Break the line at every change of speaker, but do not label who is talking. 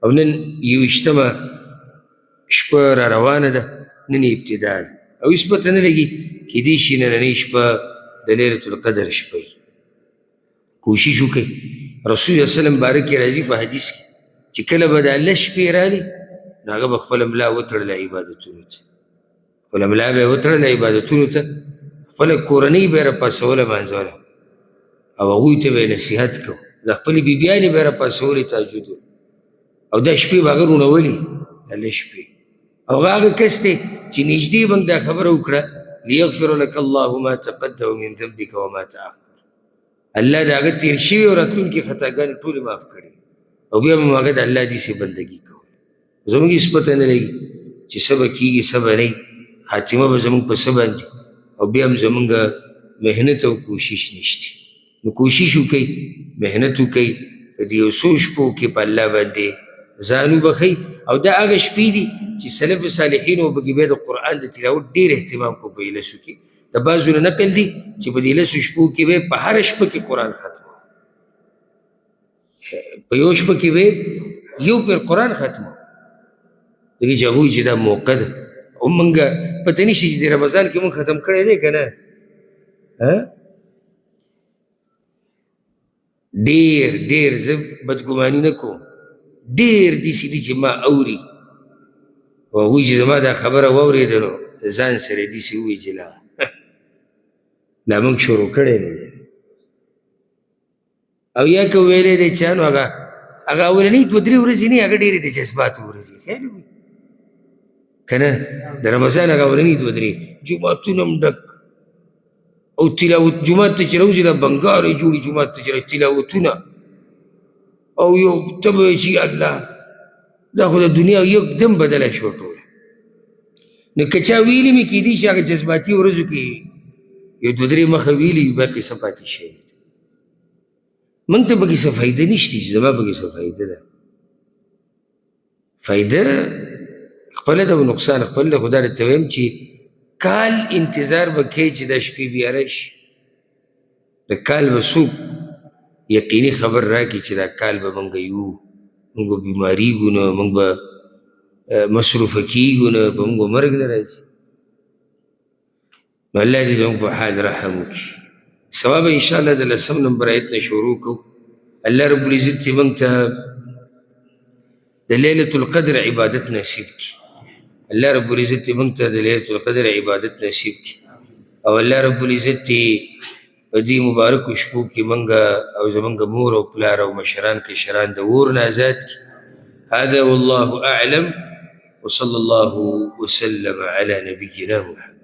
او نن 21مه شپه را روانه ده، نن ابتدا ده او هېڅ پته نه لګي کیدای شي نننۍ شپه د لیلة القدر شپه وي. کوشش وکړئ. رسول الله وسلم باره کې راځي په حدیث کې چې کله به د الله شپې رالي نو هغه به خپله ملا وتړله عبادتونو ته، خپله ملا به یې وتړله عبادتونو ته، خپله کورنۍ به یې راپاڅوله مانځوله او هغوی ته به یې نصیحت کو، د خپلې بیبیانې به یې راپاڅولې تهجد او دا شپې به هغه روڼولې، د الله شپې. او هغه کس دی چې نږدې به دا خبره وکړه لیغفر لك الله ما تقدم من ذنبك وما تأخر، الله د هغه تېر شوي او راتلونکي خطاګانې ټولې معاف کړي او بیا به مو هغه د الله داسې بندګي کوله. زموږ هېڅ پته نه لګي چې څه به کېږي څه به نه وي، خاتمه به زموږ په څه باندې او بیا هم زموږ محنت او کوشش نشته. نو کوشش وکئ، محنت وکئ، په دې یو څو شپو کې په الله باندې ځان وبښئ. او دا هغه شپې دي چې سلف صالحینو پکې بیا د قرآن د تلاوت ډېر اهتمام کو په لسو کې. د بعضو نه نقل دي چې په دې لسو شپو کې به په هره شپه کې قرآن ختمو، په یو شپه کې به یو پیر قرآن ختمو. دغې چې هغوی چې دا موقع ده او موږ پته نه شي چې د رمضان کې موږ ختم کړی دی که نه. ډېر ډېر زه بدګماني نه کوم، ډېر داسې دي چې ما اوري او هغوی چې زما دا خبره واورېده نو ځان سره یې داسې ووایي چې لا موږ شروع کړی نه دی. او یا که ویلی دی چا نو هغه اولنۍ 2-3 ورځې نه هغه ډېرې د جذباتو ورځې خیر وي که نه. د رمضان هغه اولنۍ 2-3 جوماتونه هم ډک او تلاوت، جومات ته چې راوځي دا بنګارې جوړي، جومات ته چې تلاوتونه او یو ته به وایې چې الله دا خو د دنیا یکدم بدله شوه ټوله. نو که چا ویلي مې کېدای شي هغه جذباتي ورځو کې یو 2-3 مخه ویلي وي، باقي څه پاتې شوی دی. موږ ته پکې څه فایده نشته چې زما پکې څه فایده ده. فایده خپله ده او نقصان خپل ده. خو دا درته وایم چې کال انتظار به کوې چې دا شپې بیا راشي، د کال به څوک یقیني خبر راکړي چې دا کال به موږ یو، موږ به بیماریږو نه، موږ به مصروفه کېږو نه، په موږ به مرګ نه راځي. نو الله دې زموږ په حال رحم وکړي. سبا به انشاءالله د 10 نمبر آیت نه شروع کوو. الله رب العزت دې موږ ته د لیلة القدر عبادت نصیب کړي. الله رب العزت دې موږ ته د لیلة القدر عبادت نصیب کړي او الله رب العزت دې په دې مبارکو شپو کې موږ او زموږ مور او پلار او مشران کشران د اور نه آزاد کړي. هذا والله اعلم وصلى الله وسلم على نبينا محمد.